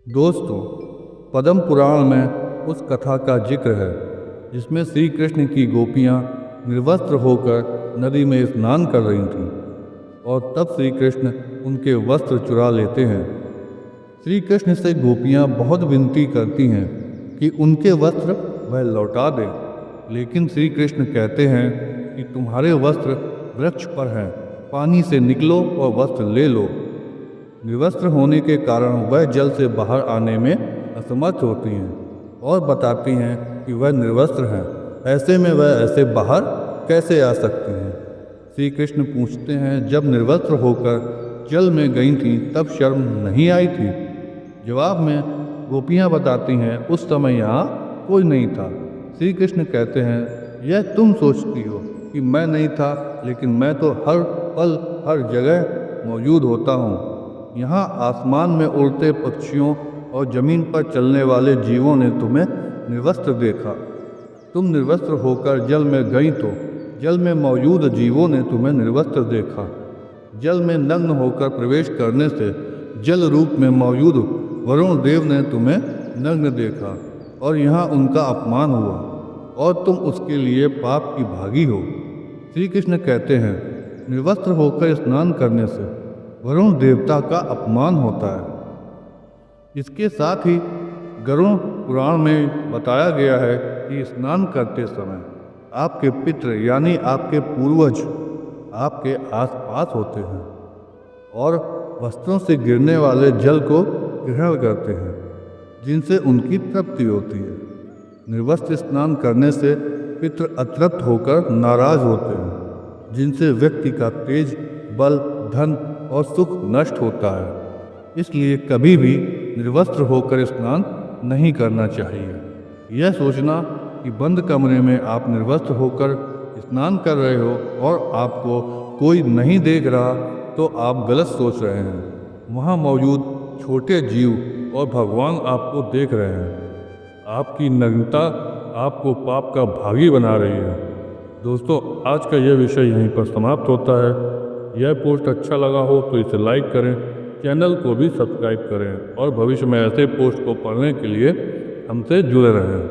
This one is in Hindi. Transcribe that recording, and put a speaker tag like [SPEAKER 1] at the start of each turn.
[SPEAKER 1] दोस्तों, पद्म पुराण में उस कथा का जिक्र है जिसमें श्री कृष्ण की गोपियां निर्वस्त्र होकर नदी में स्नान कर रही थीं और तब श्री कृष्ण उनके वस्त्र चुरा लेते हैं। श्री कृष्ण से गोपियां बहुत विनती करती हैं कि उनके वस्त्र वह लौटा दे, लेकिन श्री कृष्ण कहते हैं कि तुम्हारे वस्त्र वृक्ष पर हैं, पानी से निकलो और वस्त्र ले लो। निर्वस्त्र होने के कारण वह जल से बाहर आने में असमर्थ होती हैं और बताती हैं कि वह निर्वस्त्र हैं, ऐसे में वह ऐसे बाहर कैसे आ सकती हैं। श्री कृष्ण पूछते हैं, जब निर्वस्त्र होकर जल में गई थीं तब शर्म नहीं आई थी? जवाब में गोपियां बताती हैं, उस समय यहाँ कोई नहीं था। श्री कृष्ण कहते हैं, यह तुम सोचती हो कि मैं नहीं था, लेकिन मैं तो हर पल हर जगह मौजूद होता हूँ। यहाँ आसमान में उड़ते पक्षियों और जमीन पर चलने वाले जीवों ने तुम्हें निर्वस्त्र देखा। तुम निर्वस्त्र होकर जल में गई तो जल में मौजूद जीवों ने तुम्हें निर्वस्त्र देखा। जल में नग्न होकर प्रवेश करने से जल रूप में मौजूद वरुण देव ने तुम्हें नग्न देखा और यहाँ उनका अपमान हुआ और तुम उसके लिए पाप की भागी हो। श्री कृष्ण कहते हैं, निर्वस्त्र होकर स्नान करने से वरुण देवता का अपमान होता है। इसके साथ ही गरुड़ पुराण में बताया गया है कि स्नान करते समय आपके पितृ यानी आपके पूर्वज आपके आसपास होते हैं और वस्त्रों से गिरने वाले जल को ग्रहण करते हैं, जिनसे उनकी तृप्ति होती है। निर्वस्त्र स्नान करने से पितृ अतृप्त होकर नाराज होते हैं, जिनसे व्यक्ति का तेज, बल, धन और सुख नष्ट होता है। इसलिए कभी भी निर्वस्त्र होकर स्नान नहीं करना चाहिए। यह सोचना कि बंद कमरे में आप निर्वस्त्र होकर स्नान कर रहे हो और आपको कोई नहीं देख रहा, तो आप गलत सोच रहे हैं। वहाँ मौजूद छोटे जीव और भगवान आपको देख रहे हैं। आपकी नग्नता आपको पाप का भागी बना रही है। दोस्तों, आज का यह विषय यहीं पर समाप्त होता है। यह पोस्ट अच्छा लगा हो तो इसे लाइक करें, चैनल को भी सब्सक्राइब करें और भविष्य में ऐसे पोस्ट को पढ़ने के लिए हमसे जुड़े रहें।